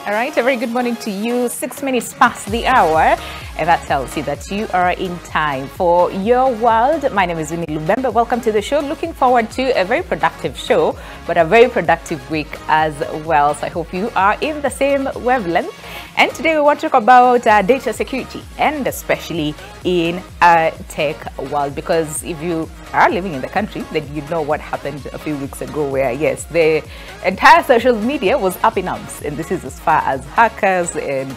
All right, a very good morning to you. 6 minutes past the hour, and that tells you that you are in time for your world. My name is Winnie Lubembe. Welcome to the show. Looking forward to a very productive show, but a very productive week as well. So I hope you are in the same wavelength. And today we want to talk about data security, and especially in a tech world, because if you are living in the country, then you know what happened a few weeks ago where, yes, the entire social media was up in arms. And this is as far as hackers and,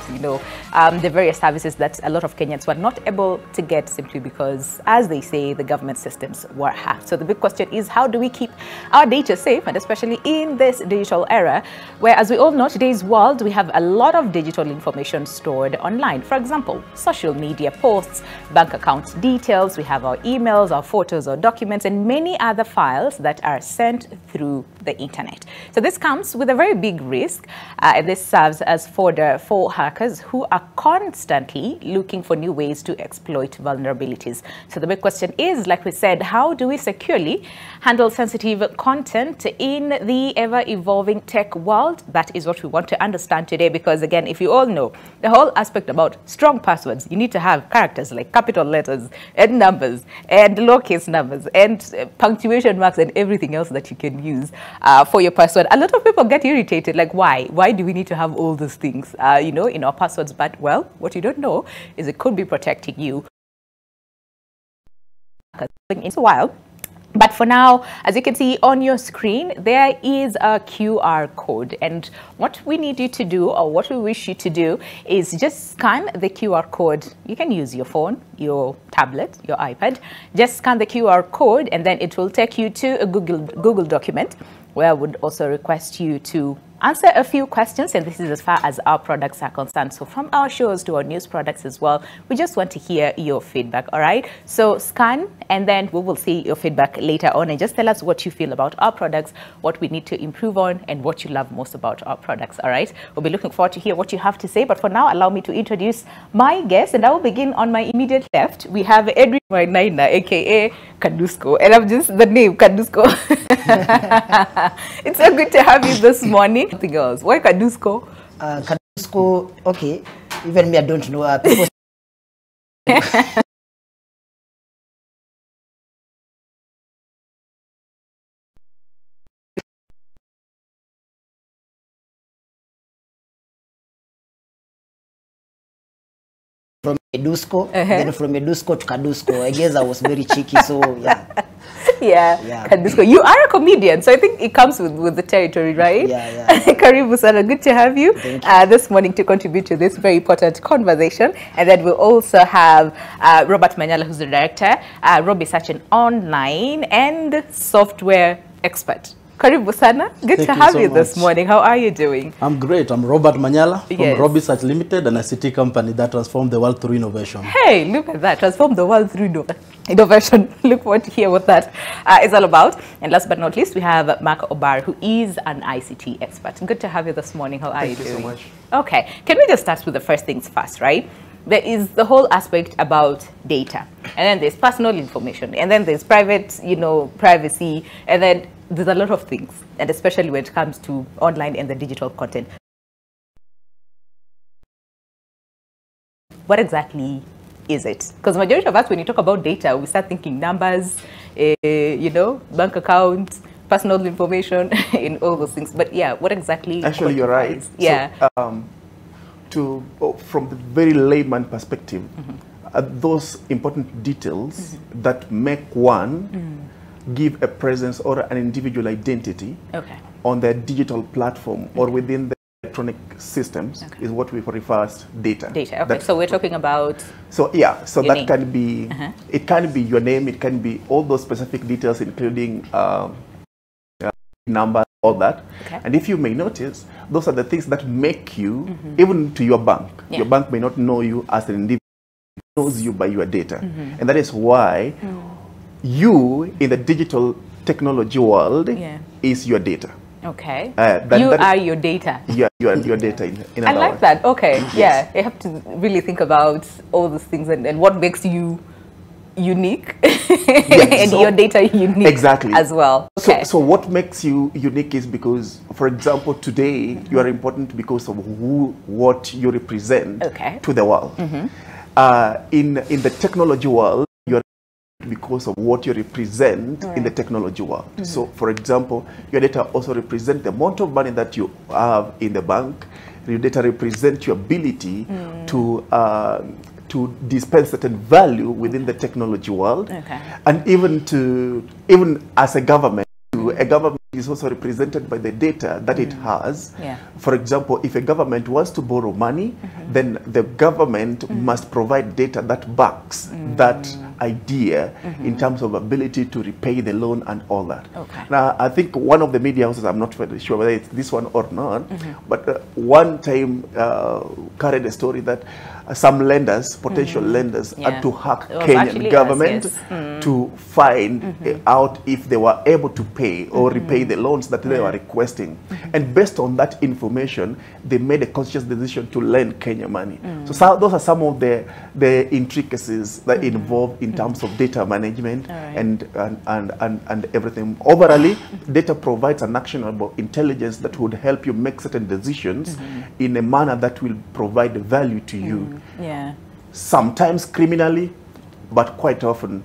the various services that a lot of Kenyans were not able to get simply because, as they say, the government systems were hacked. So the big question is, how do we keep our data safe, and especially in this digital era where, as we all know, today's world, we have a lot of digital information stored online. For example, social media posts, bank account details, we have our emails, our photos, our documents, and many other files that are sent through the internet. So this comes with a very big risk, and this serves as fodder for hackers who are constantly looking for new ways to exploit vulnerabilities. So the big question is, like we said, how do we securely handle sensitive content in the ever-evolving tech world? That is what we want to understand today, because again, if you all know, the whole aspect about strong passwords, you need to have characters like capital letters and numbers and lowercase numbers and punctuation marks and everything else that you can use for your password. A lot of people get irritated, like, why do we need to have all these things in our passwords? But well, what you don't know is it could be protecting you in a while. But for now, as you can see on your screen, there is a QR code. And what we need you to do, or what we wish you to do, is just scan the QR code. You can use your phone, your tablet, your iPad. Just scan the QR code, and then it will take you to a Google document, where I would also request you to answer a few questions, and this is as far as our products are concerned. So from our shows to our news products as well, we just want to hear your feedback, all right? So scan, and then we will see your feedback later on, and just tell us what you feel about our products, what we need to improve on, and what you love most about our products, all right? We'll be looking forward to hear what you have to say, but for now, allow me to introduce my guest, and I will begin on my immediate left. We have Edwin Wainaina, aka Kadusko, and I'm just the name, Kadusko. It's so good to have you this morning. Something else. Why Kadusko? Kadusko, okay. Even me, I don't know. People from Edusko, then from Edusko to Kadusko. I guess I was very cheeky, so yeah. Yeah. Kadusko. You are a comedian, so I think it comes with the territory, right? Yeah. Karibu sana, good to have you, this morning to contribute to this very important conversation. And then we'll also have Robert Manyala, who's the director, Robi Search, an online and software expert. Karibu sana. Good to have you this morning. How are you doing? I'm great. I'm Robert Manyala from Robi Search Limited, an ICT company that transformed the world through innovation. Hey, look at that. Transform the world through innovation. Look forward to hear what that is all about. And last but not least, we have Mark Obar, who is an ICT expert. Good to have you this morning. How are you doing? Thank you so much. Okay. Can we just start with the first things first, right? There is the whole aspect about data, and then there's personal information, and then there's private, privacy, and then there's a lot of things, and especially when it comes to online and the digital content. What exactly is it? Because majority of us, when you talk about data, we start thinking numbers, bank accounts, personal information, and all those things. But yeah, what exactly? Actually, you're right. Yeah. So, from the very layman perspective, those important details that make one give a presence or an individual identity on their digital platform or within the electronic systems is what we refer as data. Data. Okay. So we're talking about. So yeah. So that name. can be. It can be your name. It can be all those specific details, including number, all that. And if you may notice, those are the things that make you, even to your bank. Your bank may not know you as an individual, it knows you by your data. And that is why you, in the digital technology world, is your data. Okay. You are your data. Yeah, you are your data in I like that. Okay. Yes. Yeah. You have to really think about all these things and what makes you unique and your data unique exactly as well. Okay. So what makes you unique is because, for example, today you are important because of what you represent to the world. In the technology world, you are because of what you represent in the technology world. So, for example, your data also represent the amount of money that you have in the bank. Your data represent your ability to dispense certain value within the technology world, and even as a government is also represented by the data that it has. For example, if a government wants to borrow money, then the government must provide data that backs that idea in terms of ability to repay the loan and all that. Now, I think one of the media houses, I'm not very sure whether it's this one or not, but one time carried a story that some lenders, potential lenders, had to hack Kenyan government to find out if they were able to pay or repay the loans that they were requesting. And based on that information, they made a conscious decision to lend Kenya money. So those are some of the intricacies that involve in terms of data management and everything. Overall, data provides an actionable intelligence that would help you make certain decisions in a manner that will provide value to you. Sometimes criminally, but quite often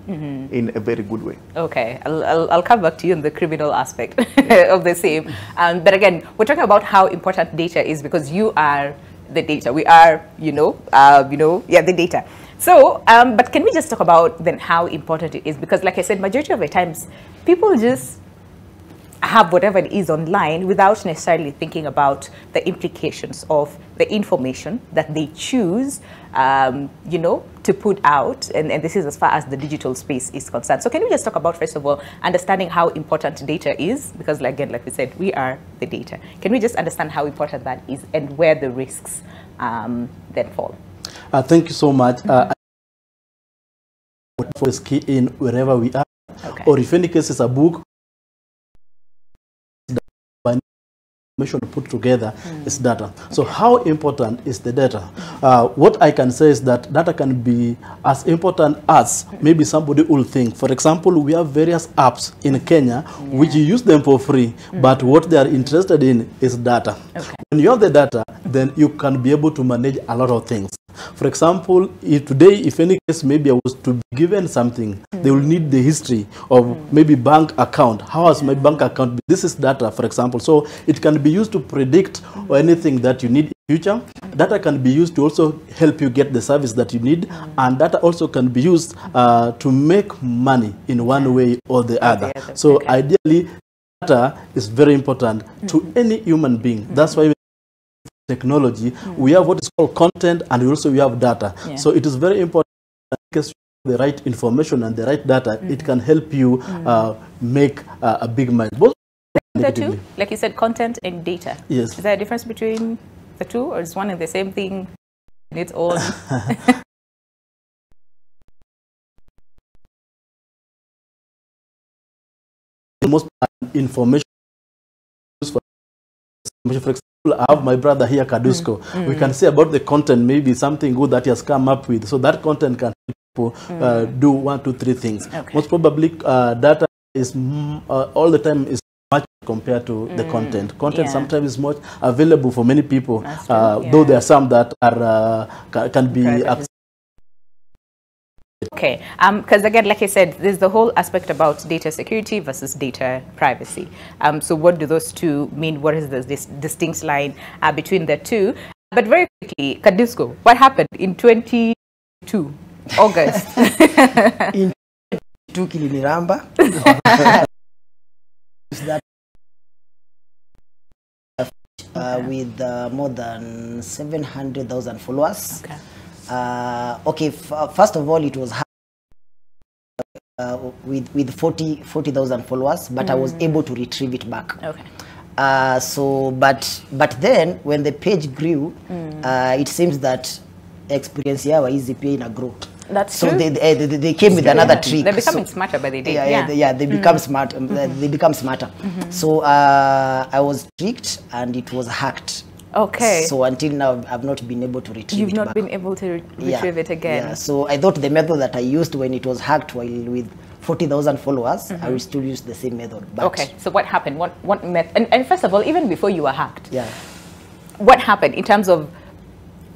in a very good way. Okay, I'll come back to you on the criminal aspect of the same. But again, we're talking about how important data is because you are the data. We are, the data. So, but can we just talk about then how important it is? Because like I said, majority of the times, people just have whatever it is online without necessarily thinking about the implications of the information that they choose, to put out. And this is as far as the digital space is concerned. So can we just talk about, first of all, understanding how important data is? Because again, like we said, we are the data. Can we just understand how important that is and where the risks then fall? Thank you so much. For this key in wherever we are, or if any case is a book, information put together is data. So how important is the data? What I can say is that data can be as important as maybe somebody will think. For example, we have various apps in Kenya which you use them for free, but what they are interested in is data. When you have the data, then you can be able to manage a lot of things. For example, if any case maybe I was to be given something, they will need the history of maybe bank account. How has my bank account been? This is data, for example. So it can be used to predict or anything that you need in future. Data can be used to also help you get the service that you need. And data also can be used to make money in one way or the other. So ideally, data is very important to any human being. That's why technology, we have what is called content, and we have data. So it is very important that the right information and the right data, it can help you make a big money. Both the two, like you said, content and data. Yes. Is there a difference between the two, or is one and the same thing in its own? The most information, for example, I have my brother here, Kadusko. We can say about the content, maybe something good that he has come up with. So that content can help people do 1, 2, 3 things. Most probably, data is all the time is much compared to the content. Content sometimes is much available for many people, though there are some that are can be accessible. Okay, because again, like I said, there's the whole aspect about data security versus data privacy. So what do those two mean? What is this distinct line between the two? But very quickly, Kadusko, what happened in 22 August? In 22 Kiliniramba. With more than 700,000 followers. First of all, it was with 40,000 followers, but I was able to retrieve it back. But then when the page grew, it seems that experience here was easy pay in a grow. That's so true. They came with another trick. They're becoming smarter by the day. They become smart. They become smarter. So I was tricked and it was hacked. Okay. So until now, I've not been able to retrieve You've it not back. been able to retrieve it again. Yeah. So I thought the method that I used when it was hacked while with 40,000 followers, I will still use the same method. But Okay. So what happened? What method? And first of all, even before you were hacked, yeah. what happened in terms of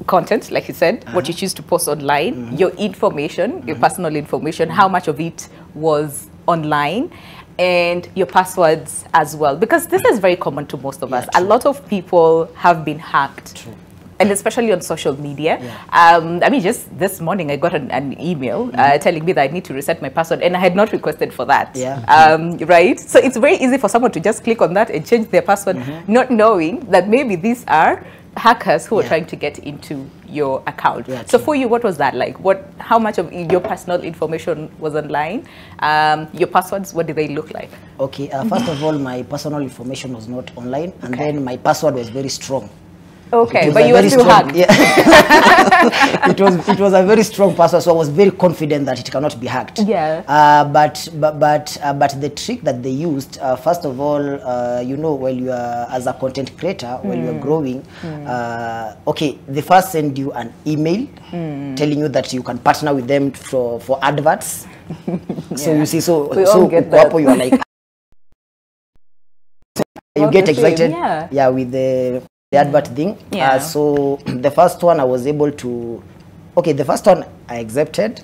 content, like you said, what you choose to post online, your information, your personal information, how much of it was online, and your passwords as well, because this is very common to most of us. A lot of people have been hacked. True. And especially on social media. Yeah. I mean, just this morning I got an email telling me that I need to reset my password, and I had not requested for that. Yeah. Right? So it's very easy for someone to just click on that and change their password, not knowing that maybe these are hackers who are trying to get into your account. Yeah, so true. for you, what was that like? How much of your personal information was online? Your passwords, what did they look like? Okay. First of all, my personal information was not online, and Okay. then my password was very strong. Okay, It was but a you were very still strong- hacked. Yeah. it was a very strong password, so I was very confident that it cannot be hacked. Yeah. But the trick that they used, first of all, you know, while you are as a content creator, when you are growing, okay, they first send you an email telling you that you can partner with them for adverts. So you see, We all get that. you are like, you Well, get the same, excited, yeah. with the advert thing. Yeah. So the first one I was able to, okay, the first one I accepted,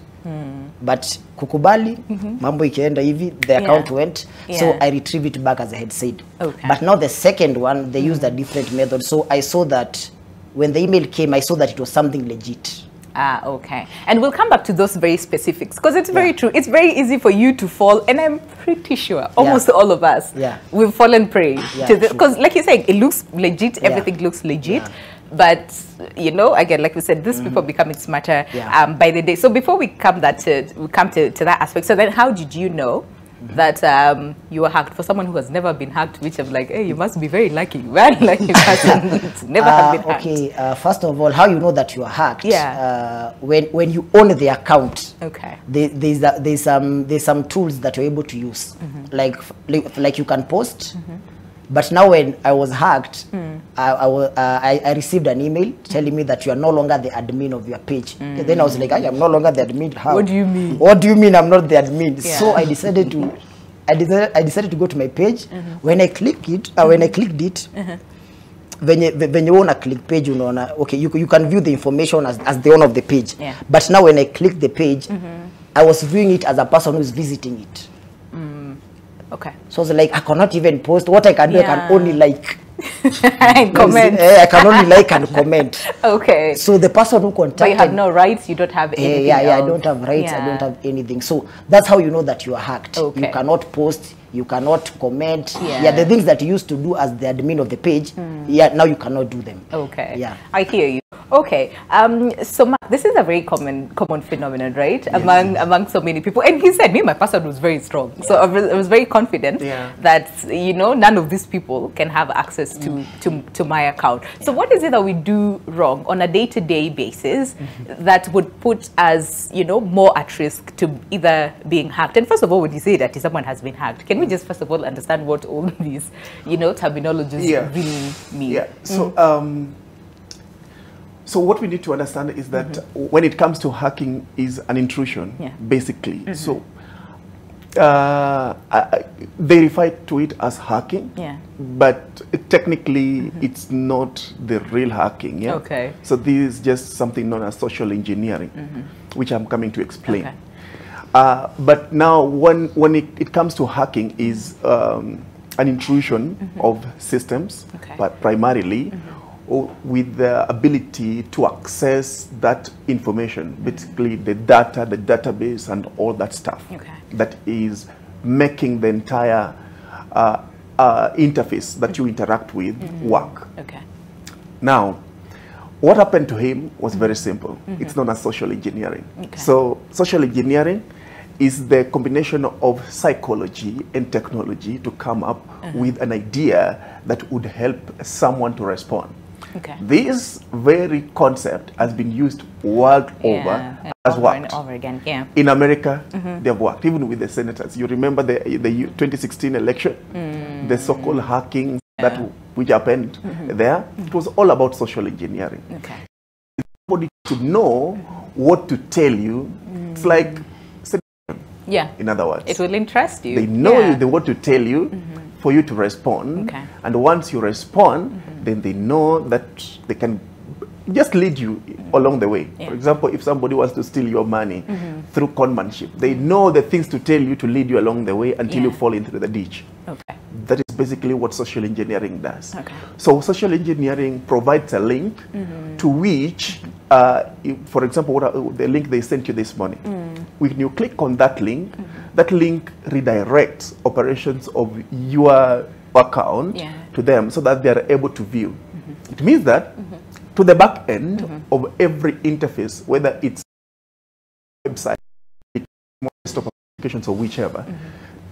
but kukubali, mambo ikienda hivi, the account went, so Yeah. I retrieved it back as I had said. Okay. But now the second one, they used a different method. So I saw that when the email came, I saw that it was something legit. Ah, okay. And we'll come back to those very specifics, because it's very true. It's very easy for you to fall, and I'm pretty sure almost all of us, we've fallen prey Yeah, to this. true. Because like you say, it looks legit, everything looks legit. Yeah. But, you know, again, like we said, these people are becoming smarter Yeah. by the day. So before we come to that aspect, so then how did you know that you were hacked? For someone who has never been hacked, which I'm like, hey, you must be very lucky. Well, like you must never have been hacked. Okay, first of all, how you know that you are hacked? Yeah. When you own the account, Okay. there's some tools that you're able to use, like you can post. But now when I was hacked, I received an email telling me that you are no longer the admin of your page. And then I was like, I am no longer the admin. How? What do you mean? What do you mean I'm not the admin? Yeah. So I decided to go to my page. When I clicked it, when you own a click page, you know, okay, you can view the information as the owner of the page. Yeah. But now when I click the page, I was viewing it as a person who is visiting it. Okay. So I was like, I cannot even post. What I can do, I can only like. And comment. I can only like and comment. Okay. So the person who contacted. But you have no rights, you don't have anything I else. don't have rights, I Yeah. don't have anything. So that's how you know that you are hacked. Okay. You cannot post, you cannot comment. Yeah. The things that you used to do as the admin of the page, now you cannot do them. Okay. Yeah. I hear you. Okay. So this is a very common phenomenon, right? Among so many people. And he said, me, my password was very strong. So I was very confident that, you know, none of these people can have access to my account. So what is it that we do wrong on a day-to-day basis that would put us, you know, more at risk to either being hacked? And first of all, when you say that someone has been hacked, can we just first of all understand what all these, you know, terminologies really mean? Yeah. So so what we need to understand is that when it comes to hacking, is an intrusion, basically. So they refer to it as hacking, but technically it's not the real hacking. Yeah. Okay. So this is just something known as social engineering, which I'm coming to explain. Okay. But now, when it comes to hacking, is an intrusion of systems, but primarily with the ability to access that information, basically the data, the database, and all that stuff that is making the entire interface that you interact with work. Okay. Now, what happened to him was very simple. It's known as social engineering. So social engineering is the combination of psychology and technology to come up with an idea that would help someone to respond. This very concept has been used world over, has worked. Over and over again, In America, they've worked, even with the senators. You remember the 2016 election, the so-called hacking that which happened there. It was all about social engineering. Okay. Somebody to know what to tell you. It's like, Yeah. in other words, It will interest you. they know Yeah. they want to tell you for you to respond. Okay. And once you respond, then they know that they can just lead you along the way. Yeah. For example, if somebody wants to steal your money through conmanship, they know the things to tell you to lead you along the way until you Yeah. fall into the ditch. Okay. That is basically what social engineering does. Okay. So social engineering provides a link to which, for example, the link they sent you this morning. When you click on that link redirects operations of your account Yeah. to them so that they are able to view. It means that to the back end of every interface, whether it's website, desktop applications or whichever,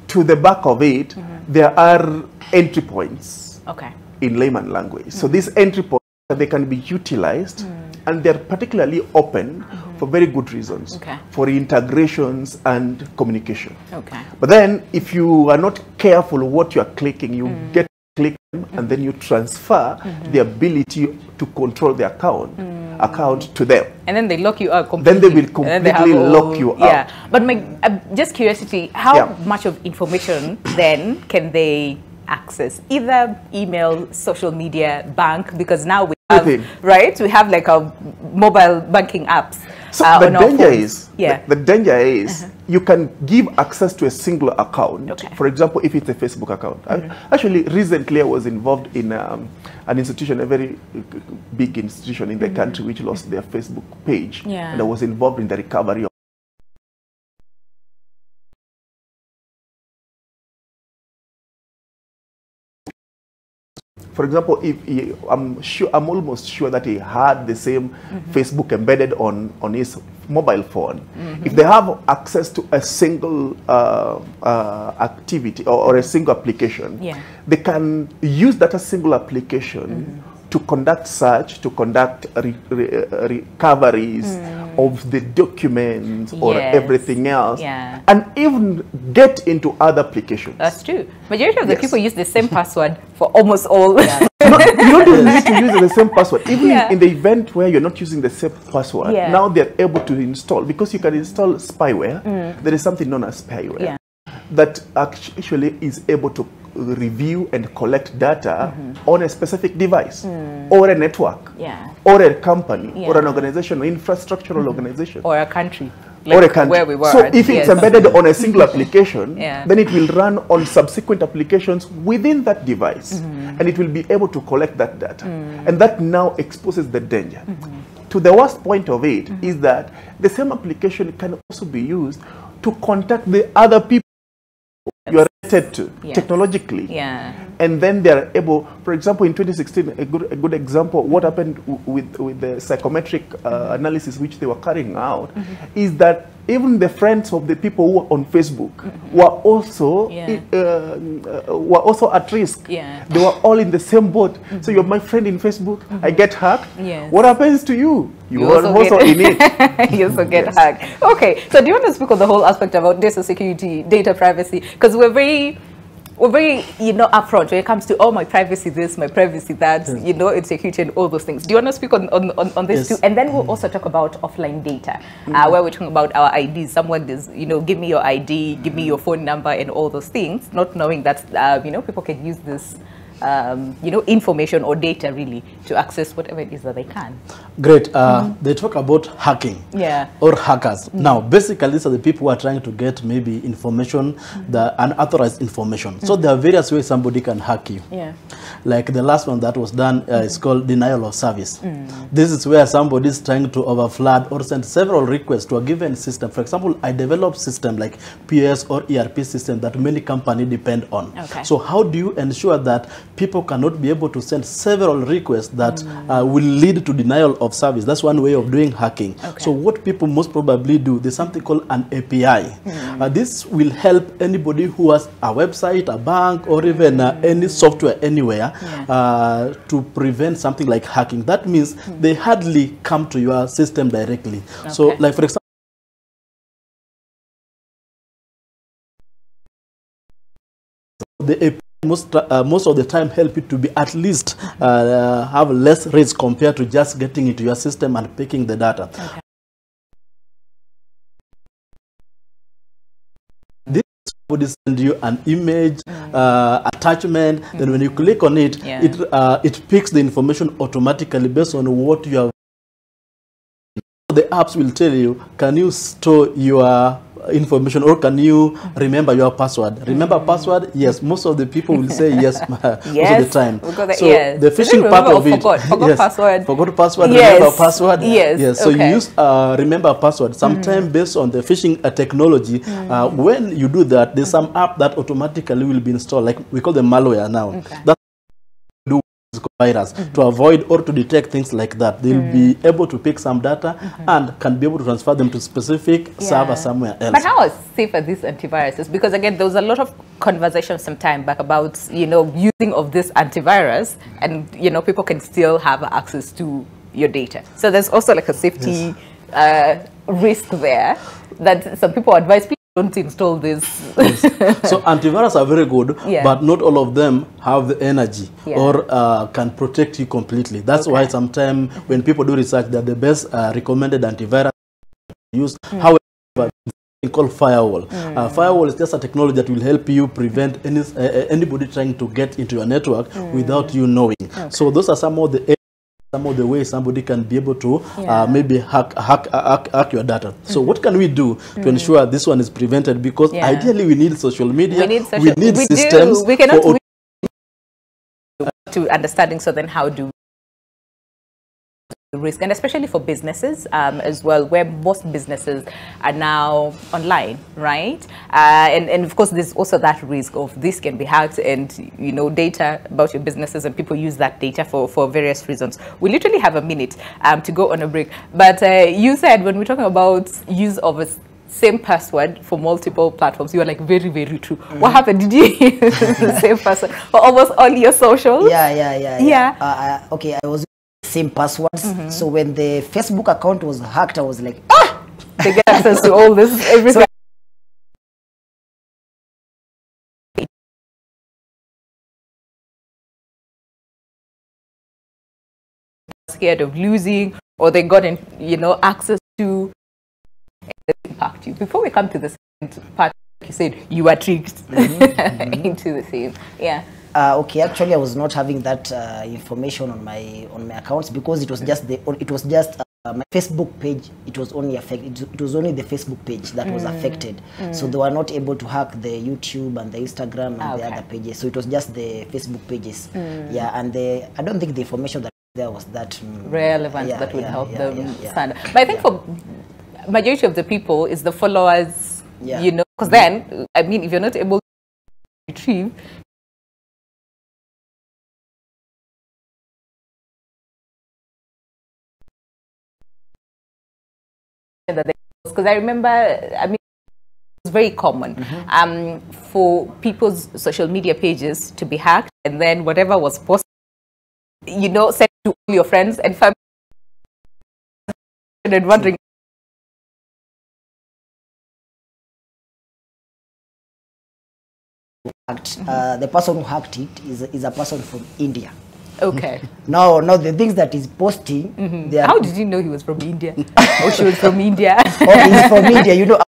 to the back of it, there are entry points Okay. in layman language. So these entry points, they can be utilized and they're particularly open for very good reasons, Okay. for integrations and communication. Okay. But then if you are not careful what you are clicking, you get click them and then you transfer the ability to control the account to them. And then they lock you out completely. Then they will And then they completely have lock you Yeah. out. But my just curiosity, how Yeah. much of information then can they access? Either email, social media, bank, because now we have, Everything. right? We have like a mobile banking apps. So on the our danger phones. is, Yeah. the danger is you can give access to a single account. Okay. For example, if it's a Facebook account. Actually, recently I was involved in an institution, a very big institution in the country which lost their Facebook page. Yeah. And I was involved in the recovery of for example, if I'm almost sure that he had the same Facebook embedded on his mobile phone. If they have access to a single activity or a single application, Yeah. they can use that as single application to conduct search, to conduct recoveries of the documents or Yes. everything else, Yeah. and even get into other applications. That's true. Majority of the Yes. people use the same password for almost all. No, you don't even need to use the same password. Even Yeah. in the event where you're not using the same password, Yeah. now they're able to install, because you can install spyware. There is something known as spyware Yeah. that actually is able to review and collect data on a specific device or a network Yeah. or a company or Yeah. an organization, or infrastructural organization. Or a country. Or a Like country. where we were. So if Yes. it's embedded on a single application, Yeah. then it will run on subsequent applications within that device, and it will be able to collect that data. And that now exposes the danger. To the worst point of it is that the same application can also be used to contact the other people you are related to Yes. technologically. Yeah. And then they are able, for example, in 2016, a good example, what happened with the psychometric analysis which they were carrying out is that even the friends of the people who were on Facebook were also Yeah. were also at risk. Yeah. They were all in the same boat. So you're my friend in Facebook, I get hacked. Yes. What happens to you? You You are also also get- in it. You also get Yes. hacked. Okay, so do you want to speak on the whole aspect about data security, data privacy? Because we're very, upfront when it comes to, my privacy this, my privacy that, it's security and all those things. Do you want to speak on this Yes. too? And then we'll also talk about offline data, where we're talking about our IDs. Someone does, give me your ID, give me your phone number and all those things, not knowing that, people can use this, information or data really to access whatever it is that they can. Great. They talk about hacking. Yeah. Or hackers. Now, basically, these are the people who are trying to get maybe information, the unauthorized information. So there are various ways somebody can hack you. Yeah. Like the last one that was done is called denial of service. This is where somebody is trying to overflood or send several requests to a given system. For example, I develop system like PS or ERP system that many companies depend on. Okay. So how do you ensure that people cannot be able to send several requests that will lead to denial of service? That's one way of doing hacking. Okay. So what people most probably do, there's something called an API. This will help anybody who has a website, a bank, or even any software anywhere to prevent something like hacking. That means they hardly come to your system directly. So Okay. like for example, the API most of the time help you to be at least have less risk compared to just getting into your system and picking the data. Okay. This would send you an image attachment. Then when you click on it, it picks the information automatically based on what you have. The apps will tell you, can you store your information, or can you remember your password? Remember password? Yes, most of the people will say yes, most of the time. So the phishing part of it, forgot password. Forgot password, remember password. Yes. So you use remember password. Sometimes based on the phishing technology, when you do that, there's some app that automatically will be installed, like we call them malware now. That's do virus to avoid or to detect things like that. They'll be able to pick some data and can be able to transfer them to specific server somewhere else. But how safe are these antiviruses? Because again, there was a lot of conversation some time back about, you know, using of this antivirus, and you know, people can still have access to your data. So there's also like a safety risk there that some people advise people don't install this. So antivirus are very good, but not all of them have the energy or can protect you completely. That's why sometimes when people do research, that the best recommended antivirus use, however, called firewall. Firewall is just a technology that will help you prevent anybody trying to get into your network without you knowing. So those are some of the ways somebody can be able to maybe hack your data. So what can we do to ensure this one is prevented? Because ideally we need social media, we need systems. We cannot to understanding. So then how do risk, and especially for businesses as well, where most businesses are now online, right? And of course there's also that risk of this can be hacked, and you know, data about your businesses, and people use that data for various reasons. We literally have a minute to go on a break, but you said when we're talking about use of a same password for multiple platforms, you are like very, very true. What happened? Did you use the same password for almost all your socials? Okay, I was same passwords. So when the Facebook account was hacked, I was like, ah! They get access to all this, everything. Scared of losing, or they got in, you know, access to impact you. Before we come to the second part, you said you were tricked into the same. Okay, actually I was not having that information on my accounts, because it was just my Facebook page. It was only affected. It was only the Facebook page that was affected. So they were not able to hack the YouTube and the Instagram and the other pages. So it was just the Facebook pages. And I don't think the information that there was that relevant that would help them stand. But I think for majority of the people is the followers. You know, because then I mean, if you're not able to retrieve. Because I remember, I mean, it was very common for people's social media pages to be hacked, and then whatever was posted, you know, sent to all your friends and family, and wondering. The person who hacked it is a person from India. Okay. Now the things that he's posting. How did you know he was from India? Or she was from India? He's from India. You know.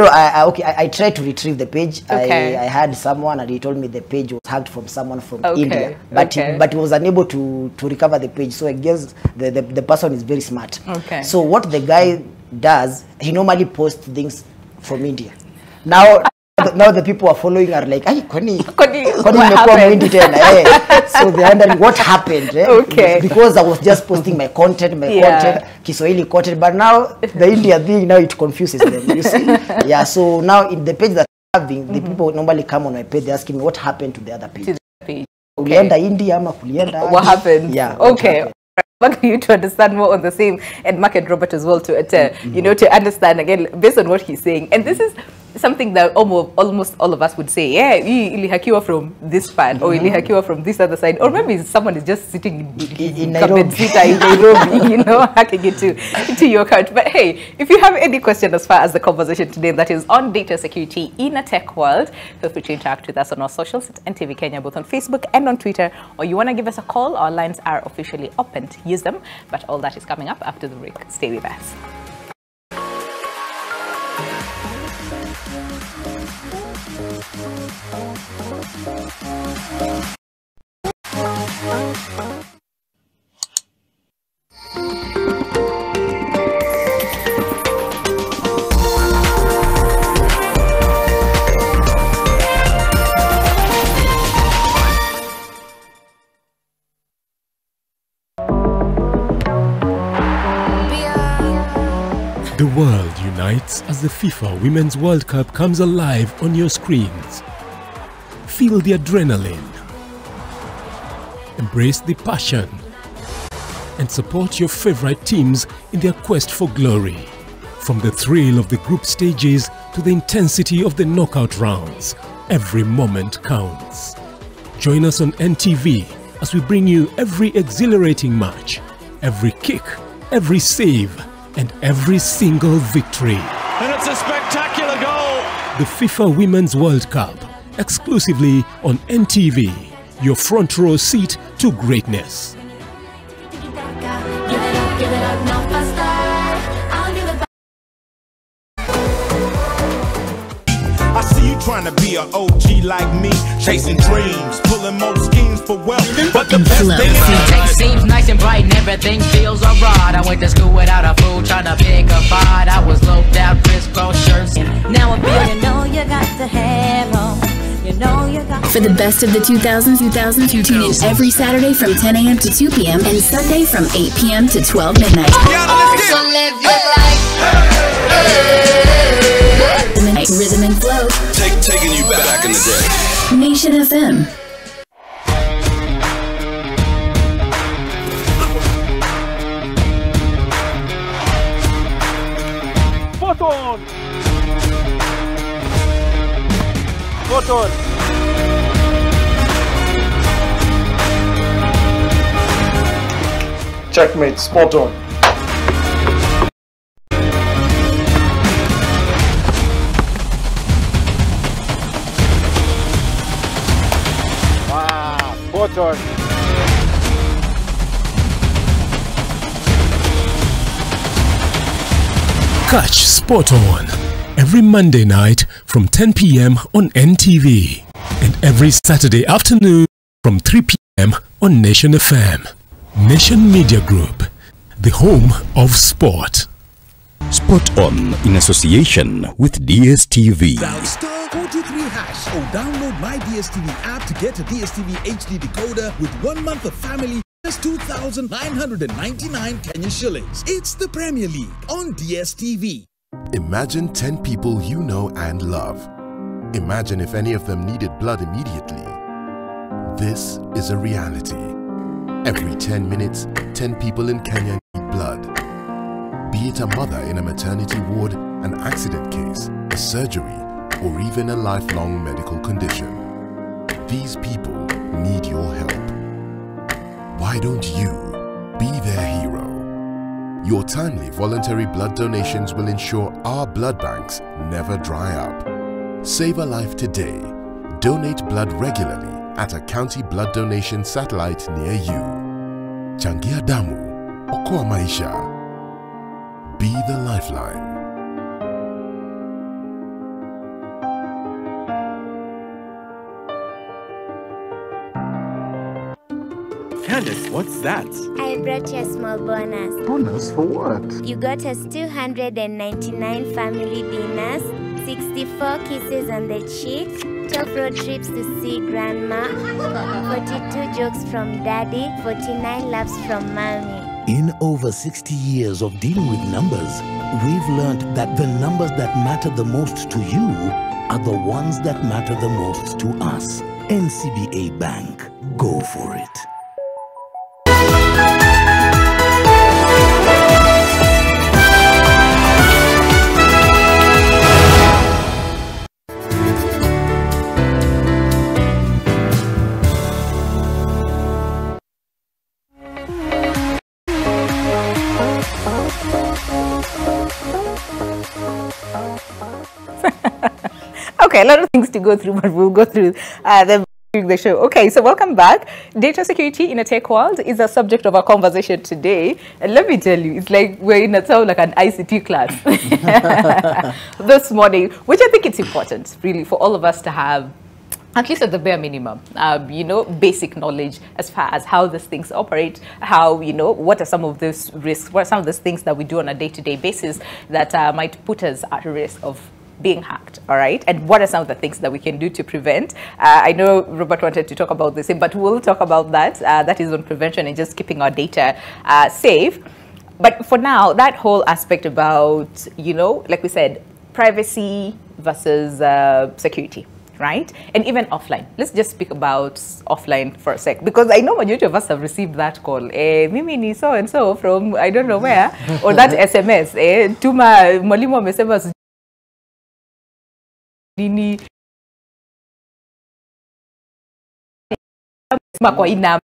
I tried to retrieve the page. I had someone, and he told me the page was hacked from someone from India, but he was unable to recover the page. So I guess the person is very smart. So what the guy does, he normally posts things from India. Now the people are following are like, "Ay, Kwani so they're wondering what happened. Because I was just posting my content, Kiswahili content, but now the India thing, now it confuses them. You see? So now in the page that I'm having, the people normally come on my page, they asking me what happened to the other page. India, what happened? Back to you to understand more on the same, and Mark and Robert as well to you know, to understand again based on what he's saying. And this is something that almost all of us would say, yeah, ilihakiwa from this part or ilihakiwa from this other side, or maybe someone is just sitting in Nairobi, hacking it to your account. But hey, if you have any question as far as the conversation today that is on data security in a tech world, feel free to interact with us on our socials at NTV Kenya, both on Facebook and on Twitter, or you want to give us a call, our lines are officially open to use them. But all that is coming up after the break. Stay with us. The world unites as the FIFA Women's World Cup comes alive on your screens. Feel the adrenaline, embrace the passion, and support your favorite teams in their quest for glory. From the thrill of the group stages to the intensity of the knockout rounds, every moment counts. Join us on NTV as we bring you every exhilarating match, every kick, every save, and every single victory. And it's a spectacular goal! The FIFA Women's World Cup, exclusively on NTV, your front row seat to greatness. I see you trying to be an OG like me, chasing dreams, pulling more schemes for wealth. But the best thing is seems nice and bright and everything feels alright. I went to school without a fool, trying to pick a fight. I was loped out, crisscross shirts, and now I feel you got the hair on. For the best of the 2000s, tune in every Saturday from 10 a.m. to 2 p.m. and Sunday from 8 p.m. to 12 midnight. So live your life. Rhythm and flow. Taking you back in the day. Nation FM. Spot on! Spot on! Checkmate, spot on. Spot on. Catch Spot On every Monday night from 10 p.m. on NTV and every Saturday afternoon from 3 p.m. on Nation FM. Nation Media Group, the home of sport. Spot On in association with DSTV. Dial *423# or download my DSTV app to get a DSTV HD decoder with 1 month of family, just 2,999 Kenya shillings. It's the Premier League on DSTV. Imagine 10 people you know and love. Imagine if any of them needed blood immediately. This is a reality. Every 10 minutes, 10 people in Kenya need blood. Be it a mother in a maternity ward, an accident case, a surgery, or even a lifelong medical condition. These people need your help. Why don't you be their hero? Your timely voluntary blood donations will ensure our blood banks never dry up. Save a life today. Donate blood regularly at a county blood donation satellite near you. Changia damu, okoa maisha. Be the lifeline. Candace, what's that? I brought you a small bonus. Bonus for what? You got us 299 family dinners, 64 kisses on the cheek, 12 road trips to see grandma, 42 jokes from daddy, 49 laughs from mommy. In over 60 years of dealing with numbers, we've learned that the numbers that matter the most to you are the ones that matter the most to us. NCBA Bank. Go for it. Okay, a lot of things to go through, but we'll go through them during the show. Okay, so welcome back. Data security in a tech world is the subject of our conversation today. And let me tell you, it's like we're in a sound like an ICT class this morning, which I think it's important, really, for all of us to have at least at the bare minimum, you know, basic knowledge as far as how these things operate, how, you know, what are some of those risks, what are some of those things that we do on a day-to-day basis that might put us at risk of being hacked, all right? And what are some of the things that we can do to prevent? I know Robert wanted to talk about this, but we'll talk about that. That is on prevention and just keeping our data safe. But for now, that whole aspect about, you know, like we said, privacy versus security, right? And even offline. Let's just speak about offline for a sec, because I know majority of us have received that call. Mimi ni so and so from I don't know where, or that SMS. Tuma mwalimu amesema nini kwa ina.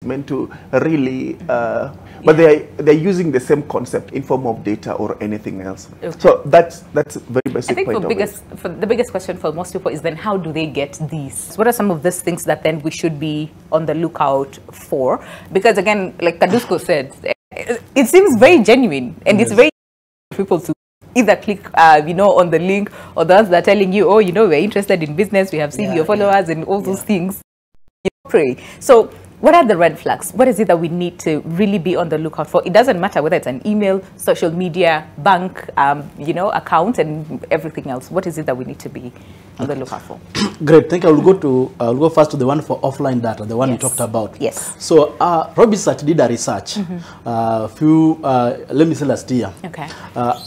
Meant to really, but they're using the same concept in form of data or anything else. Okay. So that's very basic. I think the biggest question for most people is then how do they get these? What are some of these things that then we should be on the lookout for? Because again, like Kadusko said, it seems very genuine, and it's very people to either click, you know, on the link, or those that are telling you, oh, you know, we're interested in business, we have seen your followers and all those things. You know, pray. So what are the red flags? What is it that we need to really be on the lookout for? It doesn't matter whether it's an email, social media, bank, you know, account, and everything else. What is it that we need to be on the lookout for? Great. Thank you. I'll go first to the one for offline data, the one you talked about. Yes. So Robisearch did a research let me say last year,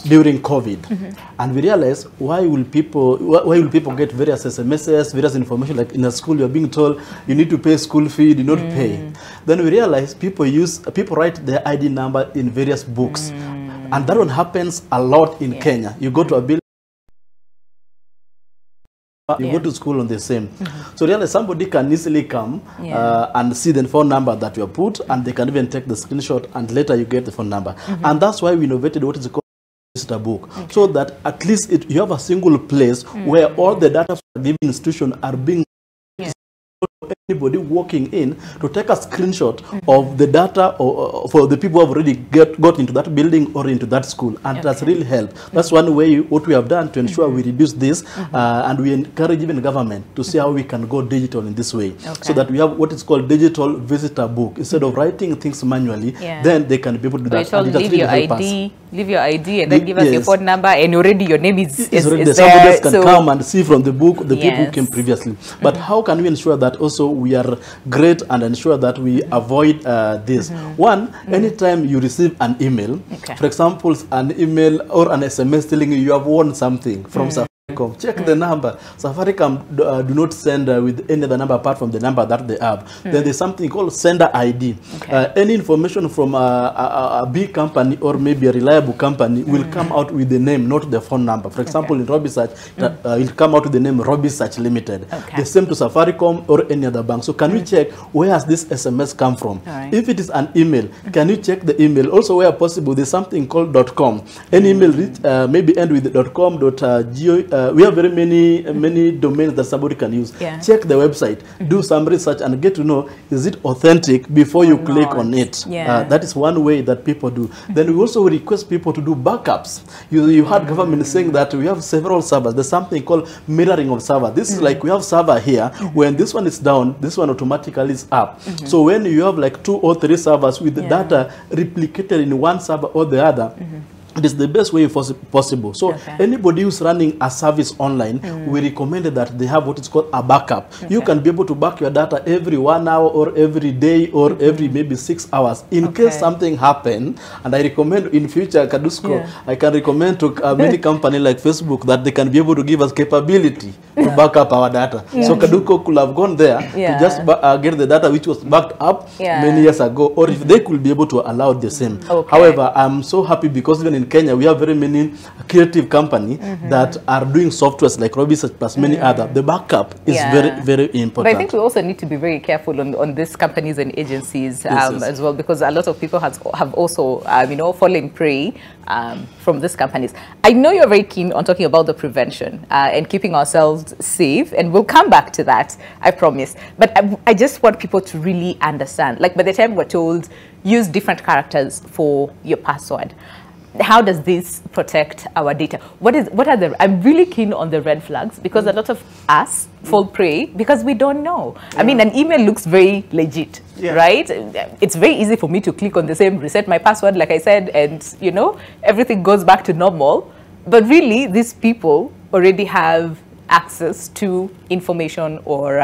during COVID, and we realized why will people get various SMSs, various information, like in a school you're being told you need to pay school fee, you not pay. Then we realized people write their ID number in various books, and that one happens a lot in Kenya. You go to a building, you go to school on the same. So really somebody can easily come and see the phone number that you have put, and they can even take the screenshot, and later you get the phone number. And that's why we innovated what is called a book, so that at least you have a single place where all the data for a given institution are being anybody walking in to take a screenshot of the data or for the people who have already got into that building or into that school, and that's really helped. That's one way what we have done to ensure we reduce this, and we encourage even government to see how we can go digital in this way, so that we have what is called digital visitor book. Instead of writing things manually, then they can be able to do that. And leave your ID and then give us your phone number, and already your name is there. Somebody else can come and see from the book the people who came previously. But how can we ensure that also we are great and ensure that we avoid this? One, anytime you receive an email, for example, an email or an SMS telling you have won something from Safaricom, check the number. Safaricom do not send with any other number apart from the number that they have. Then there's something called sender ID. Any information from a big company or maybe a reliable company will come out with the name, not the phone number. For example, in Robisearch, it will come out with the name Robisearch Limited. The same to Safaricom or any other bank. So can we check where has this SMS come from? If it is an email, can you check the email? Also, where possible, there's something called .com. Any email maybe end with .com, .go. We have very many domains that somebody can use. Check the website, do some research, and get to know, is it authentic before you click on it. That is one way that people do. Then we also request people to do backups. You heard government saying that we have several servers. There's something called mirroring of server. This is like we have server here. When this one is down, this one automatically is up. So when you have like 2 or 3 servers with the data replicated in one server or the other, it is the best way possible. So anybody who's running a service online, we recommend that they have what is called a backup. You can be able to back your data every 1 hour or every day or every maybe 6 hours in case something happens. And I recommend in future, Kadusko, I can recommend to many companies like Facebook that they can be able to give us capability to back up our data. So Kaduko could have gone there to just get the data which was backed up many years ago, or if they could be able to allow the same. However, I'm so happy because even in Kenya, we have very many creative companies that are doing softwares like Robisearch plus many other. The backup is very, very important. But I think we also need to be very careful on these companies and agencies as well, because a lot of people have also, you know, fallen prey from these companies. I know you're very keen on talking about the prevention and keeping ourselves safe, and we'll come back to that, I promise. But I just want people to really understand, like by the time we're told, use different characters for your password. How does this protect our data? What are the, I'm really keen on the red flags, because a lot of us fall prey because we don't know. I mean, an email looks very legit, right? It's very easy for me to click on the same reset my password, like I said, and you know, everything goes back to normal. But really, these people already have access to information or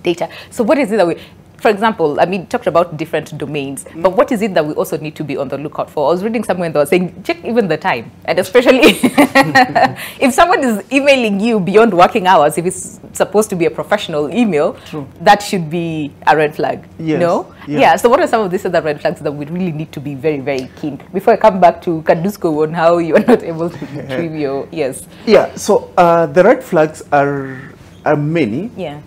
data. So what is it that we, for example, I mean, talked about different domains, but what is it that we also need to be on the lookout for? I was reading somewhere that was saying, check even the time. And especially if someone is emailing you beyond working hours, if it's supposed to be a professional email, that should be a red flag. Yes. No? Yeah. So what are some of these other red flags that we really need to be very, very keen? Before I come back to Kadusko on how you are not able to retrieve your, Yeah, so the red flags are many. Yeah.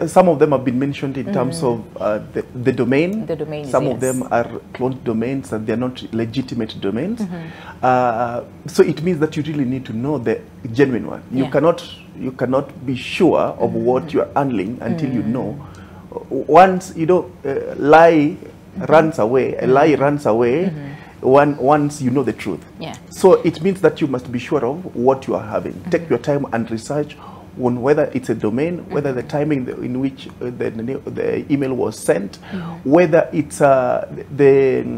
Some of them have been mentioned in terms of the domain. The domains, Some of them are cloned domains and they're not legitimate domains. So it means that you really need to know the genuine one. You cannot be sure of what you are handling until you know. Once you know, lie runs away. A lie runs away once you know the truth. So it means that you must be sure of what you are having. Take your time and research on whether it's a domain, whether the timing in which the email was sent, whether it's the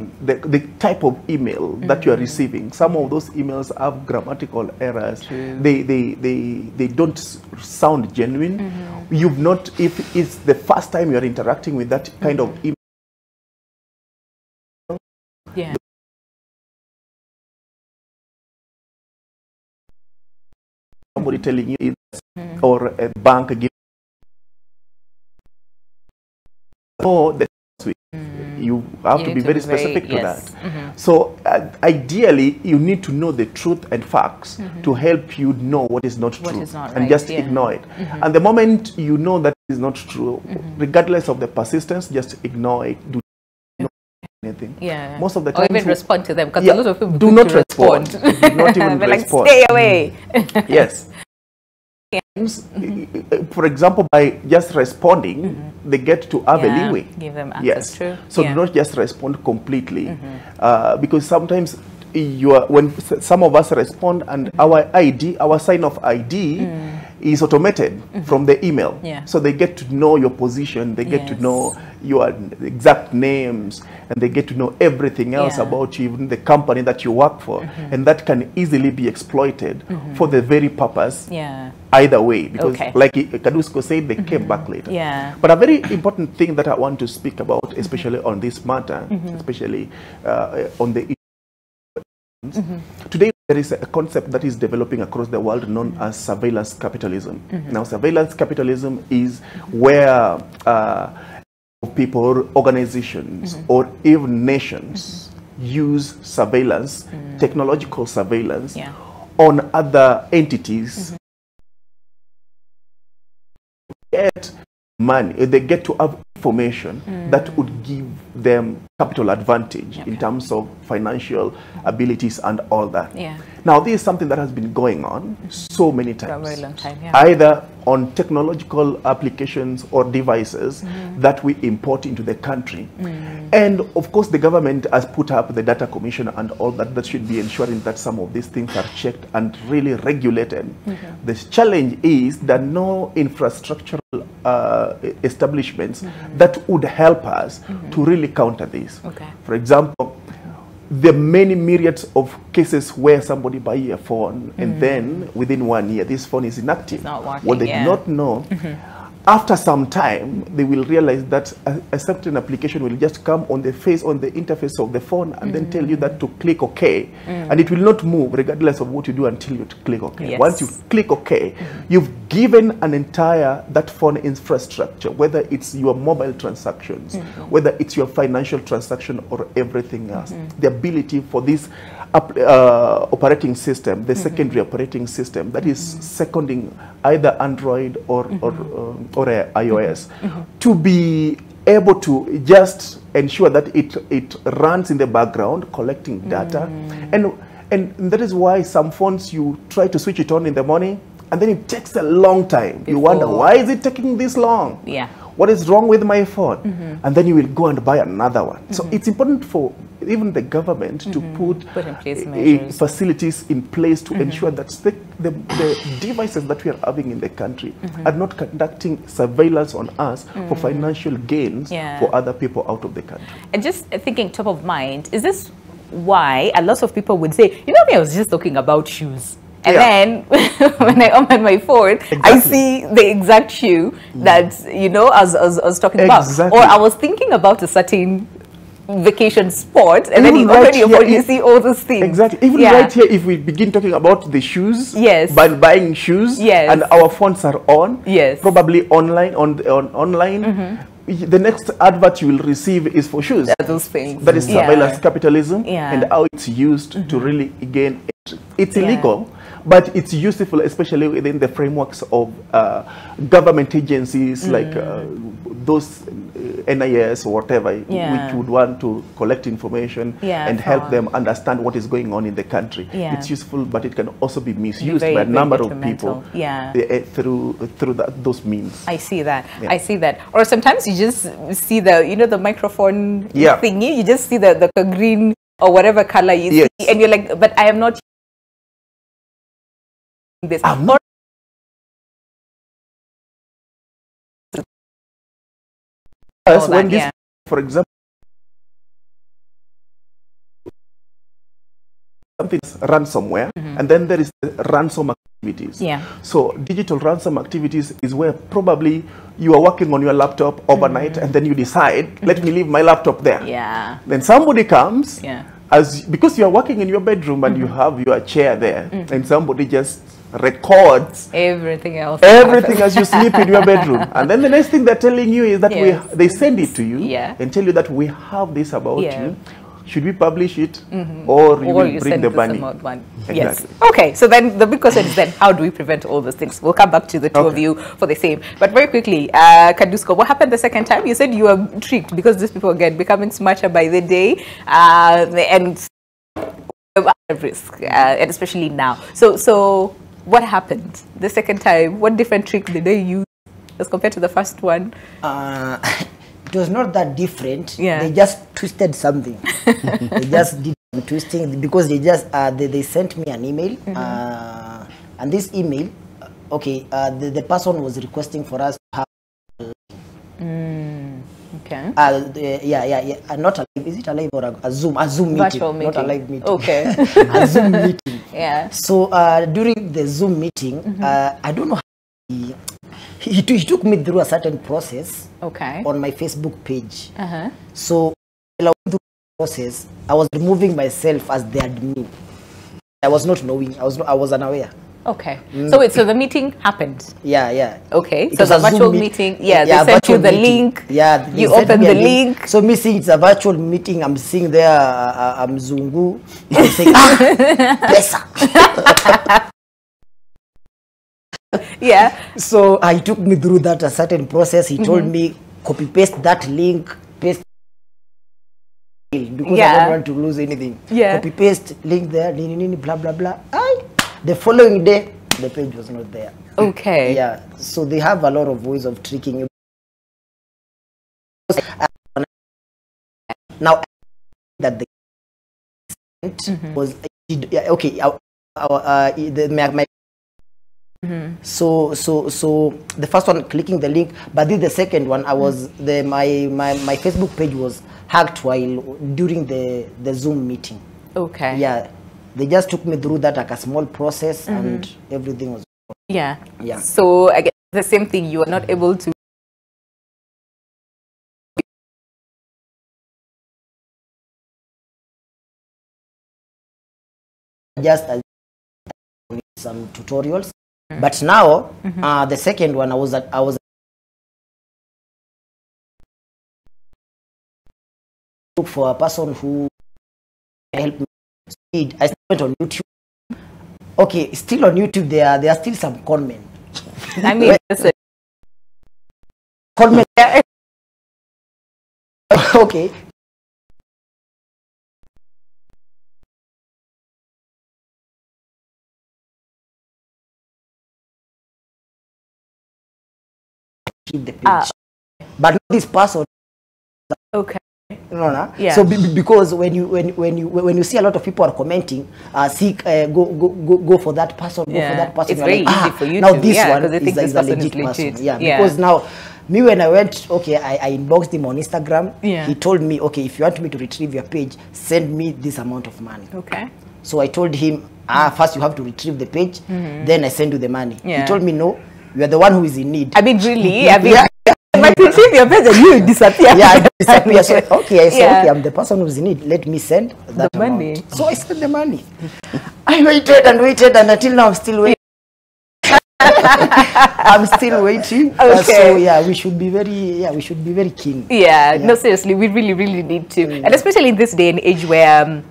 type of email that you are receiving. Some of those emails have grammatical errors. They don't sound genuine. You've not, if it's the first time you are interacting with that kind of email, somebody telling you it's or a bank giving you have to be very specific to that. So ideally you need to know the truth and facts to help you know what is not true and just ignore it. And the moment you know that is not true, regardless of the persistence, just ignore it. Do anything. Most of the time, or even respond to them, because a lot of people do not respond. Do not even respond. Like, stay away. Yes. For example, by just responding, they get to have a leeway. Give them access. True. So do not just respond completely, because sometimes when some of us respond and our ID, our sign of ID is automated from the email. So they get to know your position, they get to know your exact names, and they get to know everything else about you, even the company that you work for. And that can easily be exploited for the very purpose, either way. Because like Kadusko said, they came back later. But a very important thing that I want to speak about, especially on this matter, especially on the today, there is a concept that is developing across the world known as surveillance capitalism. Now, surveillance capitalism is where people, organizations, or even nations use surveillance, technological surveillance, on other entities. Get money, they get to have information that would give them capital advantage in terms of financial abilities and all that. Now, this is something that has been going on so many times, for a very long time, either on technological applications or devices that we import into the country. And of course, the government has put up the data commission and all that, that should be ensuring that some of these things are checked and really regulated. The challenge is that no infrastructural establishments that would help us to really counter this. For example, there are many myriads of cases where somebody buys a phone and then within 1 year this phone is inactive. It's not working, what they do not know after some time, they will realize that a certain application will just come on the interface of the phone and then tell you that to click OK. And it will not move regardless of what you do until you click OK. Yes. Once you click OK, you've given that phone infrastructure, whether it's your mobile transactions, whether it's your financial transaction or everything else. The ability for this operating system, the secondary operating system that is seconding either Android or iOS, to be able to just ensure that it runs in the background collecting data, and that is why some phones you try to switch it on in the morning and then it takes a long time. You wonder, why is it taking this long? Yeah. What is wrong with my phone? And then you will go and buy another one. So it's important for even the government to put in place facilities in place to ensure that the devices that we are having in the country are not conducting surveillance on us for financial gains for other people out of the country. And just thinking top of mind, is this why a lot of people would say, you know, I was just talking about shoes. And then when I open my phone, I see the exact shoe that, you know, I was talking about. Or I was thinking about a certain vacation spot, and then you open your phone, you see all those things. Exactly. Even right here, if we begin talking about the shoes, by buying shoes, and our phones are on, probably online, online, the next advert you will receive is for shoes. Those things. That is surveillance capitalism and how it's used to really gain. It's illegal, but it's useful, especially within the frameworks of government agencies like those NIS or whatever, which would want to collect information and help them understand what is going on in the country. It's useful, but it can also be misused by a number of people through those means. I see that. I see that. Or sometimes you just see the, you know, the microphone thingy. You just see the green or whatever color you see, and you're like, but I am not this. I'm not. When this, for example, something is ransomware, and then there is the ransom activities. So digital ransom activities is where probably you are working on your laptop overnight, and then you decide, let me leave my laptop there. Then somebody comes, because you are working in your bedroom and you have your chair there, and somebody just records everything else as you sleep in your bedroom, and then the next thing they're telling you is that they send it to you and tell you that we have this about you. Should we publish it, or you will bring the money? Yes. Okay. So then the big question is then, how do we prevent all those things? We'll come back to the two of you for the same. But very quickly, Kadusko, what happened the second time? You said you were tricked because these people again becoming smarter by the day, and at risk, and especially now. So what happened the second time? What different trick did they use as compared to the first one? It was not that different. They just twisted something. They just did some twisting because they just they sent me an email, and this email, the person was requesting for us to have. Not a live. Is it a live or a Zoom? A Zoom meeting, virtual meeting. Not a live meeting. Okay. A Zoom meeting. So during the Zoom meeting, I don't know how he took me through a certain process on my Facebook page. So while I went through the process, I was removing myself as the admin. I was not knowing. I was unaware. Okay. So the meeting happened. Okay. It so the virtual meeting. They sent you the link. You open the link. So me seeing it's a virtual meeting, I'm seeing there I'm Zungu. I'm saying, So he took me through that a certain process. He told me copy paste that link, paste because I don't want to lose anything. Copy paste link there, blah blah blah. The following day, the page was not there. Okay. So they have a lot of ways of tricking you. Now that the was So the first one clicking the link, but the second one I was my Facebook page was hacked while during the Zoom meeting. They just took me through that like a small process and everything was So I guess the same thing, you are not able to just some tutorials. But now the second one, I was look for a person who helped me. I went on YouTube. Okay, still on YouTube there are still some comment. I mean, comment. Okay. Keep the page, but not this person. Okay. No. Yeah. So because when you see a lot of people are commenting, go for that person, go for that person. It's very easy for you now to. This one is a legit person. Yeah. Because now, me when I went, okay, I inboxed him on Instagram. Yeah. He told me, okay, if you want me to retrieve your page, send me this amount of money. Okay. So I told him, first you have to retrieve the page, then I send you the money. Yeah. He told me, no, you are the one who is in need. I mean, really? I mean, but retrieve your page and you disappear. Yeah, I disappear. So, okay, I said, okay, I'm the person who's in need. Let me send that money. So I sent the money. I waited and waited, and until now I'm still waiting. I'm still waiting. Okay. So yeah, we should be very keen. Yeah, no, seriously, we really need to, and especially in this day and age where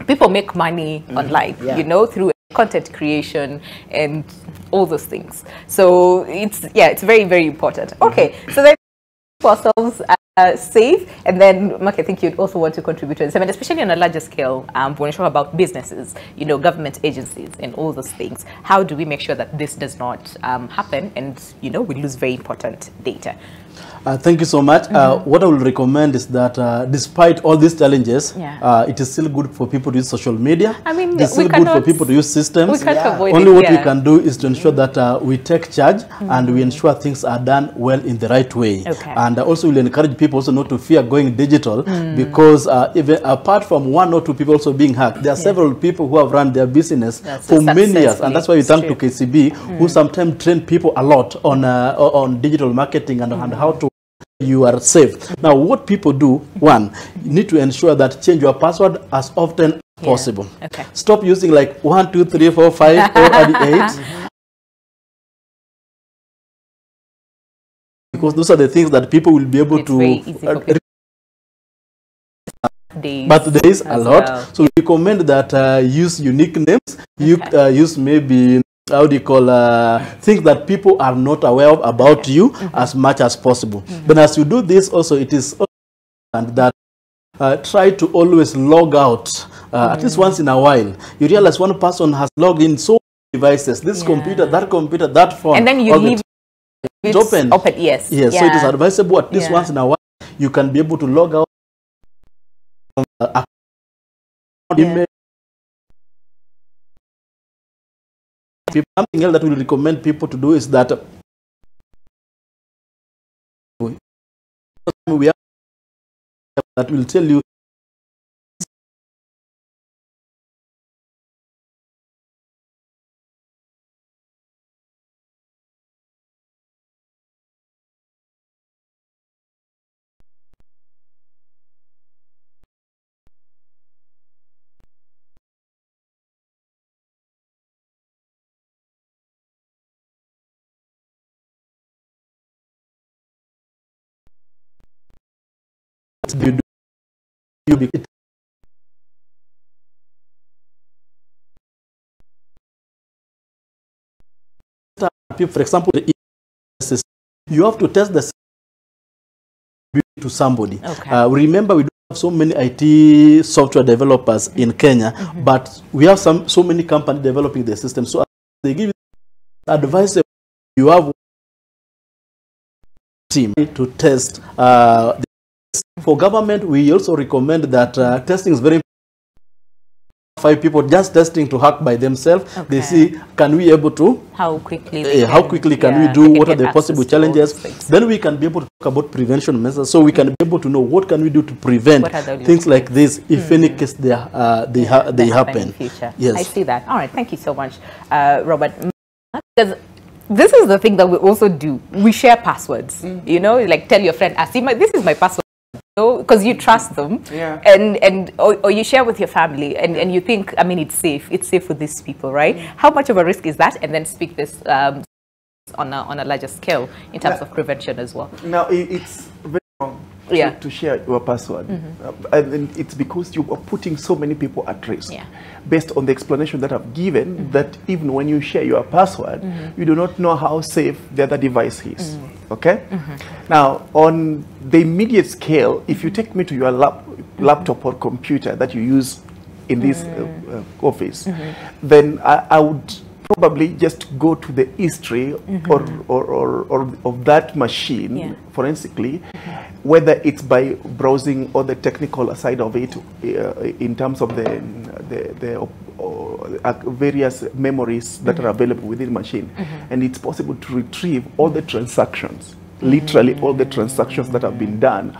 people make money online, you know, through content creation and all those things. So it's very important. Okay, so then keep ourselves safe, and then Mark, I think you'd also want to contribute to this, I mean, especially on a larger scale. When we talk about businesses, you know, government agencies and all those things, how do we make sure that this does not happen, and you know, we lose very important data? Thank you so much. What I will recommend is that despite all these challenges, it is still good for people to use social media. I mean, it's still good for people to use systems. We can't avoid Only it, what we can do is to ensure that we take charge and we ensure things are done well in the right way. Okay. And also we'll encourage people also not to fear going digital, because even apart from one or two people also being hacked, there are several people who have run their business for many years, and that's why we thank to KCB, who sometimes train people a lot on digital marketing and how to you are safe. Now, what people do, one, you need to ensure that change your password as often as possible. Okay. Stop using like 1, 2, 3, 4, 5, or 8. Because those are the things that people will be able to birthdays a lot. So we recommend that use unique names. Use maybe, how do you call, things that people are not aware of about you as much as possible. But as you do this also, it is important that try to always log out at least once in a while. You realize one person has logged in so many devices, this computer, that phone. And then you leave it open. Yes. So it is advisable at least once in a while you can be able to log out from email. Something else that we recommend people to do is that we have that will tell you for example, you have to test the to somebody. Remember, we don't have so many IT software developers in Kenya, but we have so many companies developing the system. So they give you advice. You have team to test. For government, we also recommend that testing is very important. 5 people just testing to hack by themselves. They see, can we able to how quickly can we do, what are the possible challenges, then we can be able to talk about prevention measures, so we can be able to know what can we do to prevent things like this if any case they happen in future. Yes, I see that. All right, thank you so much, Robert. Because this is the thing that we also do. We share passwords. You know, like tell your friend, Asima, this is my password. Because you trust them, or you share with your family, and you think, I mean, it's safe for these people, right? How much of a risk is that? And then speak this on a larger scale in terms of prevention as well. Now, it's very wrong to share your password, and it's because you are putting so many people at risk. Based on the explanation that I've given, that even when you share your password, you do not know how safe the other device is. Okay? Now, on the immediate scale, if you take me to your laptop or computer that you use in this office, then I would probably just go to the history or of that machine forensically, whether it's by browsing or the technical side of it in terms of the various memories that are available within the machine. And it's possible to retrieve all the transactions, literally all the transactions that have been done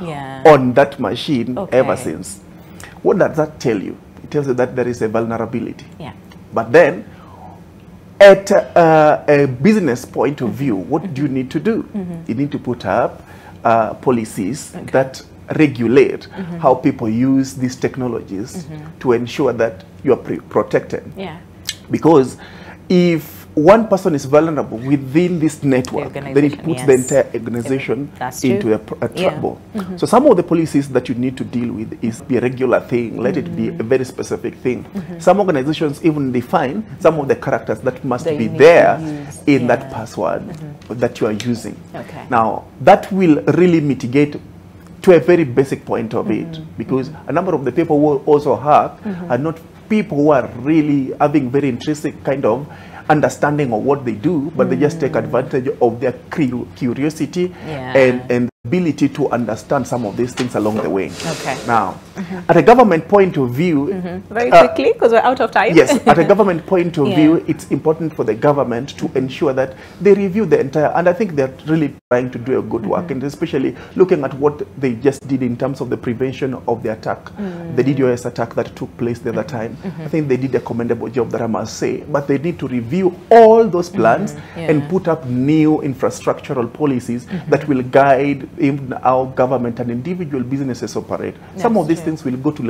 on that machine ever since. What does that tell you? It tells you that there is a vulnerability. But then, at a business point of view, what do you need to do? You need to put up policies that regulate how people use these technologies to ensure that you are protected. Because if one person is vulnerable within this network, then it puts the entire organization into a trouble. So some of the policies that you need to deal with is be a regular thing, let it be a very specific thing. Some organizations even define some of the characters that must be there in that password that you are using. Now, that will really mitigate to a very basic point of it, because a number of the people who also hack are not people who are really having very intrinsic kind of understanding of what they do, but they just take advantage of their curiosity and ability to understand some of these things along the way. Now, at a government point of view, very quickly, because we're out of time. Yes, at a government point of view, it's important for the government to ensure that they review the entire, and I think they're really trying to do a good work, and especially looking at what they just did in terms of the prevention of the attack, the DDoS attack that took place the other time. I think they did a commendable job, that I must say, but they need to review all those plans and put up new infrastructural policies that will guide even our government and individual businesses operate. Some of these things will go to